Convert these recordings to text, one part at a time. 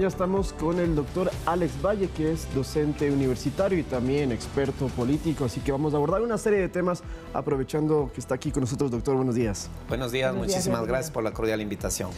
ya estamos con el doctor Alex Valle, que es docente universitario y también experto político, así que vamos a abordar una serie de temas aprovechando que está aquí con nosotros. Doctor, buenos días. Buenos días, muchísimas gracias por la cordial invitación.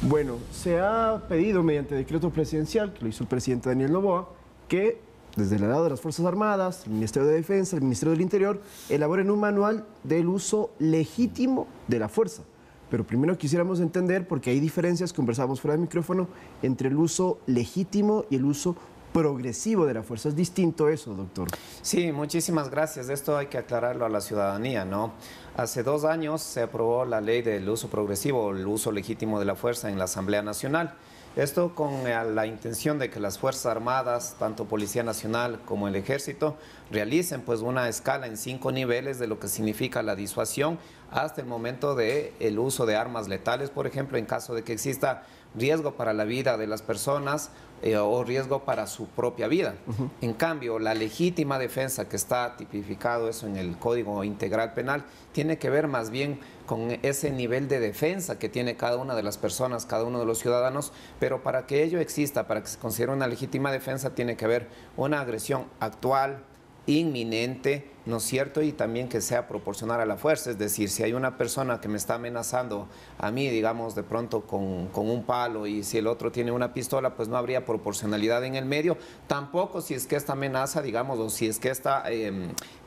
Bueno, se ha pedido mediante decreto presidencial, que lo hizo el presidente Daniel Noboa, que desde el lado de las Fuerzas Armadas, el Ministerio de Defensa, el Ministerio del Interior, elaboren un manual del uso legítimo de la fuerza. Pero primero quisiéramos entender, porque hay diferencias, conversábamos fuera del micrófono, entre el uso legítimo y el uso progresivo de la fuerza. ¿Es distinto eso, doctor? Sí, muchísimas gracias. Esto hay que aclararlo a la ciudadanía, ¿no? Hace 2 años se aprobó la ley del uso progresivo, el uso legítimo de la fuerza en la Asamblea Nacional. Esto con la intención de que las Fuerzas Armadas, tanto Policía Nacional como el Ejército, realicen pues una escala en 5 niveles de lo que significa la disuasión hasta el momento del uso de armas letales, por ejemplo, en caso de que exista riesgo para la vida de las personas o riesgo para su propia vida. En cambio, la legítima defensa, que está tipificado eso en el Código Integral Penal, tiene que ver más bien con ese nivel de defensa que tiene cada una de las personas, cada uno de los ciudadanos, pero para que ello exista, para que se considere una legítima defensa, tiene que haber una agresión actual, inminente, ¿no es cierto? Y también que sea proporcional a la fuerza, es decir, si hay una persona que me está amenazando a mí, digamos, de pronto con un palo, y si el otro tiene una pistola, pues no habría proporcionalidad en el medio, tampoco si es que esta amenaza, digamos, o si es que este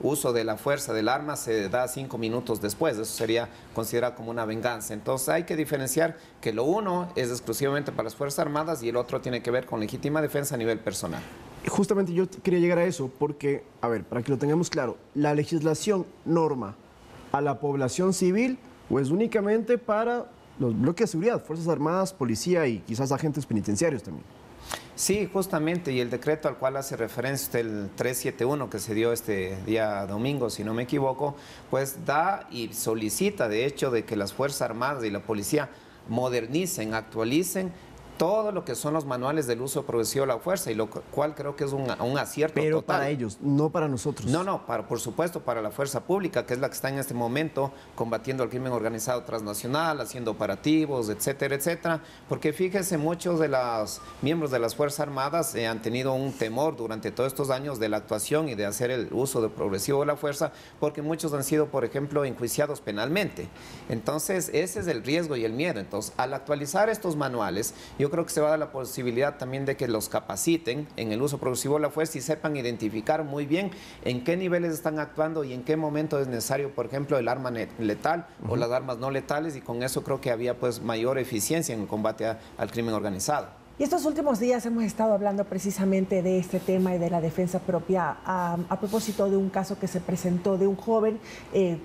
uso de la fuerza del arma se da 5 minutos después, eso sería considerado como una venganza. Entonces hay que diferenciar que lo uno es exclusivamente para las Fuerzas Armadas y el otro tiene que ver con legítima defensa a nivel personal. Justamente yo quería llegar a eso porque, a ver, para que lo tengamos claro, ¿la legislación norma a la población civil o es únicamente para los bloques de seguridad, Fuerzas Armadas, Policía y quizás agentes penitenciarios también? Sí, justamente, y el decreto al cual hace referencia usted, el 371, que se dio este día domingo, si no me equivoco, pues da y solicita, de hecho, de que las Fuerzas Armadas y la Policía modernicen, actualicen todo lo que son los manuales del uso progresivo de la fuerza, y lo cual creo que es un acierto Pero total. para ellos, no para nosotros. No, por supuesto, para la fuerza pública, que es la que está en este momento combatiendo el crimen organizado transnacional, haciendo operativos, etcétera, etcétera, porque fíjese, muchos de los miembros de las Fuerzas Armadas han tenido un temor durante todos estos años de la actuación y de hacer el uso de progresivo de la fuerza, porque muchos han sido, por ejemplo, enjuiciados penalmente. Entonces, ese es el riesgo y el miedo. Entonces, al actualizar estos manuales, yo creo que se va a dar la posibilidad también de que los capaciten en el uso progresivo de la fuerza y sepan identificar muy bien en qué niveles están actuando y en qué momento es necesario, por ejemplo, el arma letal o las armas no letales, y con eso creo que había pues mayor eficiencia en el combate al crimen organizado. Y estos últimos días hemos estado hablando precisamente de este tema y de la defensa propia a propósito de un caso que se presentó de un joven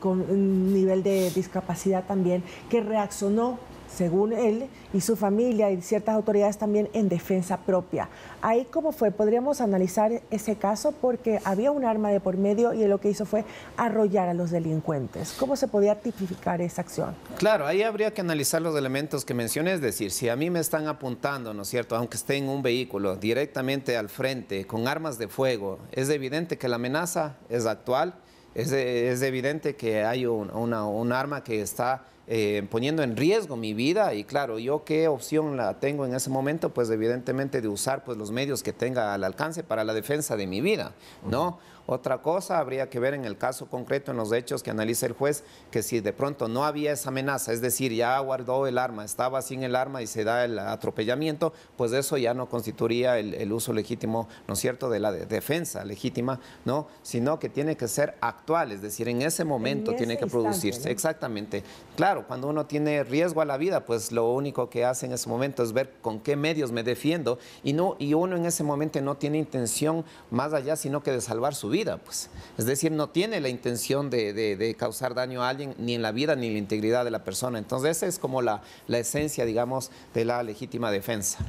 con un nivel de discapacidad también, que reaccionó, según él y su familia y ciertas autoridades también, en defensa propia. Ahí, ¿cómo fue? Podríamos analizar ese caso porque había un arma de por medio y lo que hizo fue arrollar a los delincuentes. ¿Cómo se podía tipificar esa acción? Claro, ahí habría que analizar los elementos que mencioné, es decir, si a mí me están apuntando, ¿no es cierto?, aunque esté en un vehículo, directamente al frente, con armas de fuego, es evidente que la amenaza es actual, es evidente que hay un arma que está poniendo en riesgo mi vida, y claro, yo qué opción la tengo en ese momento, pues evidentemente de usar pues los medios que tenga al alcance para la defensa de mi vida, ¿no? Otra cosa habría que ver en el caso concreto, en los hechos que analiza el juez, que si de pronto no había esa amenaza, es decir, ya guardó el arma, estaba sin el arma y se da el atropellamiento, pues eso ya no constituiría el uso legítimo, ¿no es cierto?, de la defensa legítima, ¿no? Sino que tiene que ser actual, es decir, en ese momento tiene que producirse, ¿no? Exactamente. Claro, cuando uno tiene riesgo a la vida, pues lo único que hace en ese momento es ver con qué medios me defiendo, y uno en ese momento no tiene intención más allá, sino que de salvar su vida. Pues. Es decir, no tiene la intención de causar daño a alguien, ni en la vida ni en la integridad de la persona. Entonces esa es como la esencia, digamos, de la legítima defensa.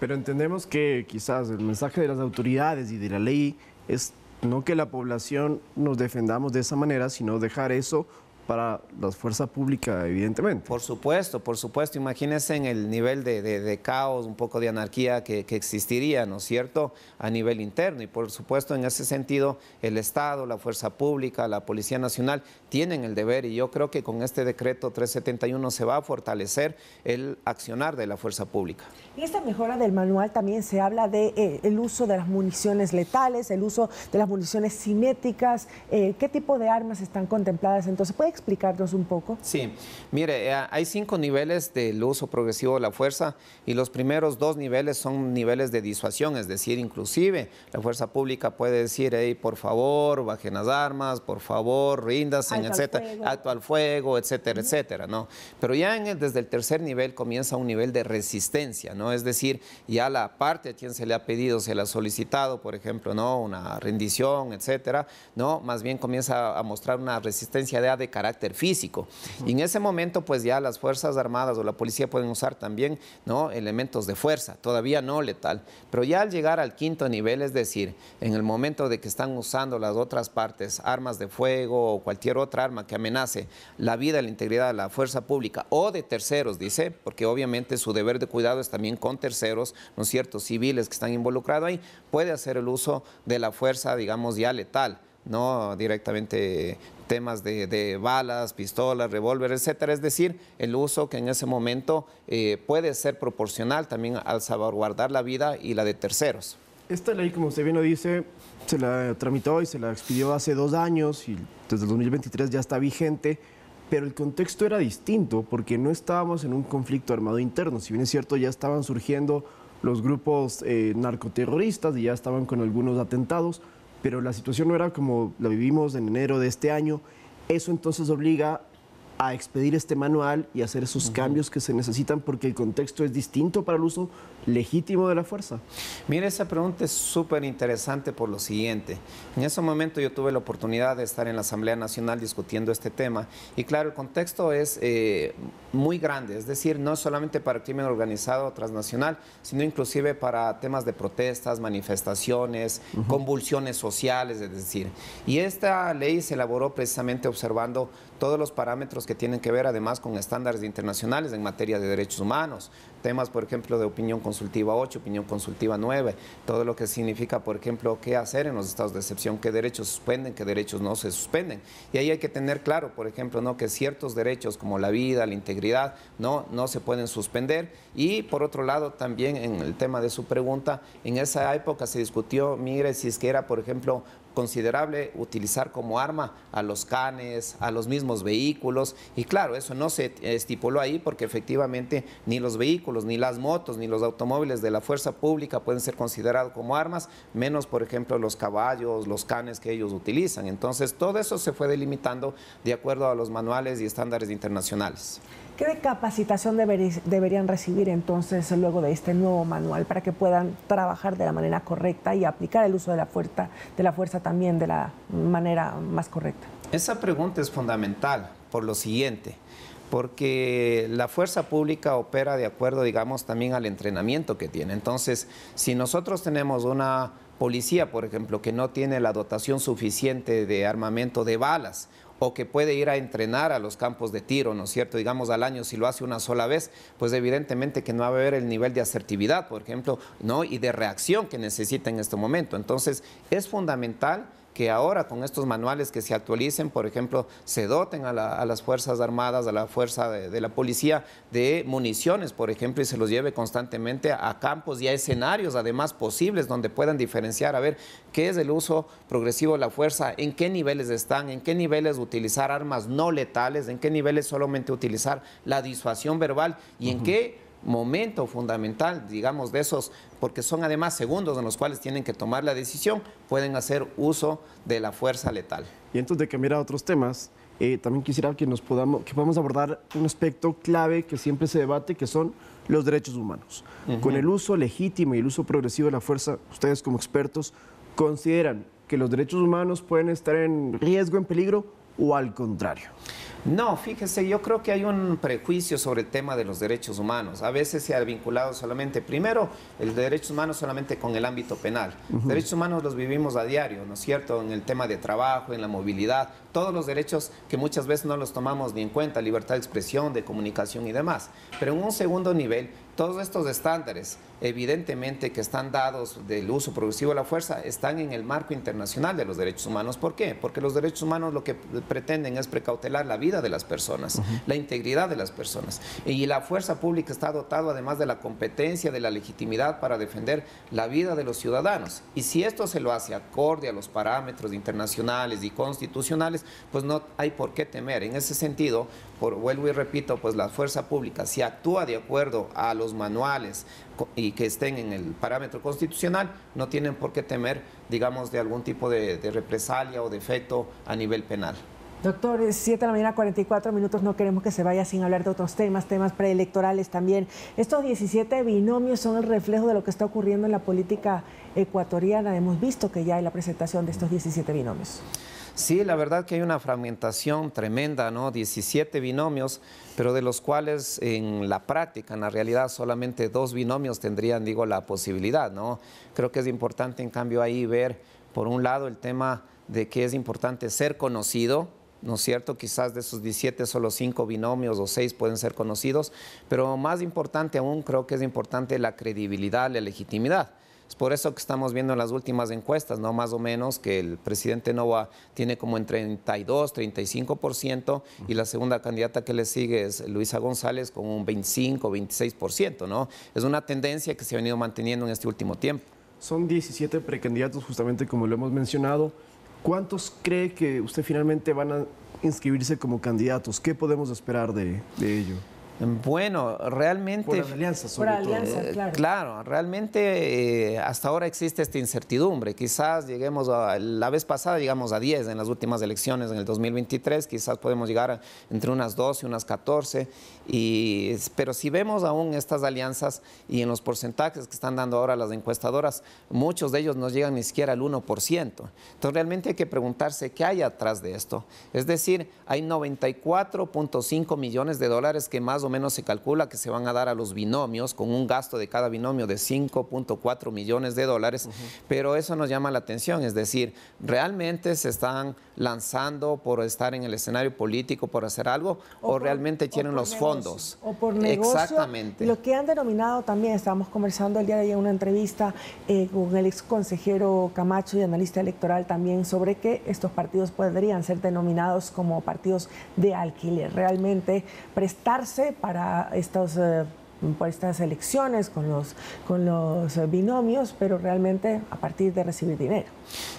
Pero entendemos que quizás el mensaje de las autoridades y de la ley es no que la población nos defendamos de esa manera, sino dejar eso para la fuerza pública, evidentemente. Por supuesto, imagínense en el nivel de caos, un poco de anarquía que existiría, ¿no es cierto?, a nivel interno. Y por supuesto, en ese sentido, el Estado, la fuerza pública, la Policía Nacional tienen el deber, y yo creo que con este decreto 371 se va a fortalecer el accionar de la fuerza pública. En esta mejora del manual también se habla de el uso de las municiones letales, el uso de las municiones cinéticas. ¿Qué tipo de armas están contempladas? Entonces, ¿puede explicarnos un poco? Sí, mire, hay 5 niveles del uso progresivo de la fuerza, y los primeros 2 niveles son niveles de disuasión, es decir, inclusive la fuerza pública puede decir, hey, por favor, bajen las armas, por favor, ríndanse, etcétera, alto al fuego, etcétera, etcétera, ¿no? Pero ya desde el tercer nivel comienza un nivel de resistencia, ¿no? Es decir, ya la parte a quien se le ha pedido, se le ha solicitado, por ejemplo, ¿no?, una rendición, etcétera, ¿no?, más bien comienza a mostrar una resistencia de carácter físico. Y en ese momento, pues ya las Fuerzas Armadas o la policía pueden usar también, ¿no?, elementos de fuerza, todavía no letal. Pero ya al llegar al 5.º nivel, es decir, en el momento de que están usando las otras partes, armas de fuego o cualquier otra arma que amenace la vida y la integridad de la fuerza pública o de terceros, dice, porque obviamente su deber de cuidado es también con terceros, ¿no es cierto?, civiles que están involucrados ahí, puede hacer el uso de la fuerza, digamos, ya letal, no directamente temas de balas, pistolas, revólver, etcétera. Es decir, el uso que en ese momento puede ser proporcional también al salvaguardar la vida y la de terceros. Esta ley, como usted bien lo dice, se la tramitó y se la expidió hace 2 años y desde el 2023 ya está vigente, pero el contexto era distinto porque no estábamos en un conflicto armado interno. Si bien es cierto, ya estaban surgiendo los grupos narcoterroristas y ya estaban con algunos atentados, pero la situación no era como la vivimos en enero de este año. Eso entonces obliga a expedir este manual y hacer esos cambios que se necesitan porque el contexto es distinto para el uso legítimo de la fuerza. Mire, esa pregunta es súper interesante por lo siguiente. En ese momento yo tuve la oportunidad de estar en la Asamblea Nacional discutiendo este tema y claro, el contexto es muy grande, es decir, no solamente para el crimen organizado transnacional, sino inclusive para temas de protestas, manifestaciones, convulsiones sociales, es decir. Y esta ley se elaboró precisamente observando todos los parámetros que tienen que ver además con estándares internacionales en materia de derechos humanos, temas, por ejemplo, de opinión consultiva 8, opinión consultiva 9, todo lo que significa, por ejemplo, qué hacer en los estados de excepción, qué derechos se suspenden, qué derechos no se suspenden. Y ahí hay que tener claro, por ejemplo, ¿no?, que ciertos derechos como la vida, la integridad, no se pueden suspender. Y por otro lado, también en el tema de su pregunta, en esa época se discutió, mire, si es que era, por ejemplo, considerable utilizar como arma a los canes, a los mismos vehículos, y claro, eso no se estipuló ahí porque efectivamente ni los vehículos, ni las motos, ni los automóviles de la fuerza pública pueden ser considerados como armas, menos por ejemplo los caballos, los canes que ellos utilizan. Entonces todo eso se fue delimitando de acuerdo a los manuales y estándares internacionales. ¿Qué capacitación deberían recibir entonces luego de este nuevo manual para que puedan trabajar de la manera correcta y aplicar el uso de la fuerza también de la manera más correcta? Esa pregunta es fundamental por lo siguiente, porque la fuerza pública opera de acuerdo, digamos, también al entrenamiento que tiene. Entonces, si nosotros tenemos una policía, por ejemplo, que no tiene la dotación suficiente de armamento de balas, o que puede ir a entrenar a los campos de tiro, ¿no es cierto?, digamos al año, si lo hace una sola vez, pues evidentemente que no va a haber el nivel de asertividad, por ejemplo, ¿no?, y de reacción que necesita en este momento. Entonces, es fundamental que ahora con estos manuales que se actualicen, por ejemplo, se doten a las Fuerzas Armadas, a la fuerza de la policía de municiones, por ejemplo, y se los lleve constantemente a campos y a escenarios, además, posibles, donde puedan diferenciar, a ver, qué es el uso progresivo de la fuerza, en qué niveles están, en qué niveles utilizar armas no letales, en qué niveles solamente utilizar la disuasión verbal y en qué momento fundamental, digamos, de esos, porque son además segundos en los cuales tienen que tomar la decisión, pueden hacer uso de la fuerza letal. Y antes de cambiar a otros temas, también quisiera que podamos abordar un aspecto clave que siempre se debate, que son los derechos humanos. Con el uso legítimo y el uso progresivo de la fuerza, ustedes como expertos, ¿consideran que los derechos humanos pueden estar en riesgo, en peligro o al contrario? No, fíjese, yo creo que hay un prejuicio sobre el tema de los derechos humanos. A veces se ha vinculado solamente, primero, el derechos humanos solamente con el ámbito penal. Derechos humanos los vivimos a diario, ¿no es cierto? En el tema de trabajo, en la movilidad, todos los derechos que muchas veces no los tomamos ni en cuenta, libertad de expresión, de comunicación y demás. Pero en un segundo nivel, todos estos estándares, evidentemente que están dados del uso progresivo de la fuerza, están en el marco internacional de los derechos humanos. ¿Por qué? Porque los derechos humanos lo que pretenden es precautelar la vida de las personas, la integridad de las personas. Y la fuerza pública está dotado además de la competencia, de la legitimidad para defender la vida de los ciudadanos. Y si esto se lo hace acorde a los parámetros internacionales y constitucionales, pues no hay por qué temer. En ese sentido, vuelvo y repito, pues la fuerza pública, si actúa de acuerdo a los manuales y que estén en el parámetro constitucional, no tienen por qué temer, digamos, de algún tipo de represalia o de efecto a nivel penal. Doctor, es 7 de la mañana, 44 minutos, no queremos que se vaya sin hablar de otros temas preelectorales también. Estos 17 binomios son el reflejo de lo que está ocurriendo en la política ecuatoriana. Hemos visto que ya hay la presentación de estos 17 binomios. Sí, la verdad que hay una fragmentación tremenda, ¿no? 17 binomios, pero de los cuales en la práctica, en la realidad, solamente 2 binomios tendrían, digo, la posibilidad, ¿no? Creo que es importante, en cambio, ahí ver, por un lado, el tema de que es importante ser conocido, ¿no es cierto? Quizás de esos 17 solo 5 binomios o 6 pueden ser conocidos, pero más importante aún creo que es importante la credibilidad, la legitimidad. Es por eso que estamos viendo en las últimas encuestas, ¿no? Más o menos, que el presidente Noboa tiene como en 32, 35%, y la segunda candidata que le sigue es Luisa González con un 25, 26%, ¿no? Es una tendencia que se ha venido manteniendo en este último tiempo. Son 17 precandidatos, justamente como lo hemos mencionado. ¿Cuántos cree que usted finalmente van a inscribirse como candidatos? ¿Qué podemos esperar de ello? Bueno, realmente... Por las alianzas, sobre todo. Claro. Claro, realmente hasta ahora existe esta incertidumbre. Quizás lleguemos la vez pasada llegamos a 10 en las últimas elecciones en el 2023, quizás podemos llegar entre unas 12, unas 14, pero si vemos aún estas alianzas y en los porcentajes que están dando ahora las encuestadoras, muchos de ellos no llegan ni siquiera al 1%. Entonces realmente hay que preguntarse qué hay atrás de esto. Es decir, hay 94.5 millones de dólares que más o menos se calcula que se van a dar a los binomios, con un gasto de cada binomio de 5.4 millones de dólares, pero eso nos llama la atención, es decir, realmente se están lanzando por estar en el escenario político, por hacer algo, o realmente quieren los fondos. O por negocio. Exactamente. Lo que han denominado también, estábamos conversando el día de ayer en una entrevista con el ex consejero Camacho y analista electoral también, sobre que estos partidos podrían ser denominados como partidos de alquiler, realmente prestarse para por estas elecciones con los binomios, pero realmente a partir de recibir dinero.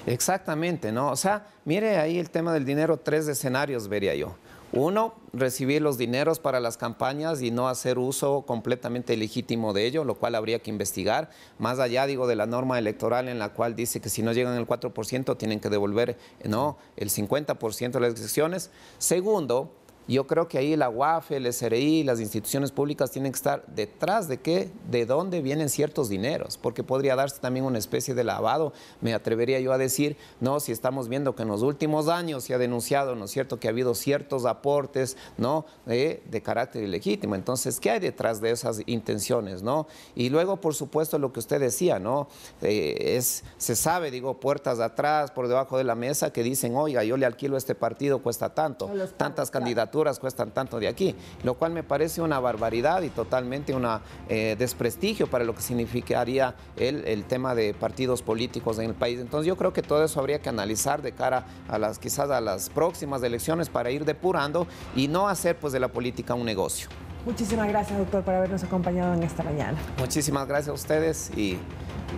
Exactamente, ¿no? O sea, mire ahí el tema del dinero, 3 escenarios vería yo. Uno, recibir los dineros para las campañas y no hacer uso completamente legítimo de ello, lo cual habría que investigar, más allá, digo, de la norma electoral en la cual dice que si no llegan al 4% tienen que devolver, ¿no?, el 50% de las elecciones. Segundo, yo creo que ahí la UAF, el SRI, las instituciones públicas tienen que estar detrás de dónde vienen ciertos dineros, porque podría darse también una especie de lavado, me atrevería yo a decir, no, si estamos viendo que en los últimos años se ha denunciado, ¿no es cierto?, que ha habido ciertos aportes, ¿no?, de carácter ilegítimo. Entonces, ¿qué hay detrás de esas intenciones, no? Y luego, por supuesto, lo que usted decía, ¿no?, se sabe, digo, puertas de atrás, por debajo de la mesa, que dicen, oiga, yo le alquilo a este partido, cuesta tanto, tantas candidaturas cuestan tanto de aquí, lo cual me parece una barbaridad y totalmente un desprestigio para lo que significaría el tema de partidos políticos en el país. Entonces yo creo que todo eso habría que analizar de cara a quizás a las próximas elecciones para ir depurando y no hacer pues de la política un negocio. Muchísimas gracias, doctor, por habernos acompañado en esta mañana. Muchísimas gracias a ustedes y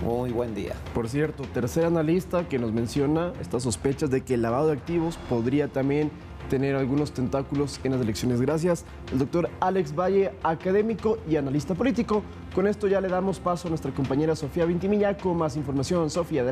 muy buen día. Por cierto, tercer analista que nos menciona estas sospechas de que el lavado de activos podría también tener algunos tentáculos en las elecciones. Gracias, el doctor Alex Valle, académico y analista político. Con esto ya le damos paso a nuestra compañera Sofía Vintimilla con más información. Sofía, adelante.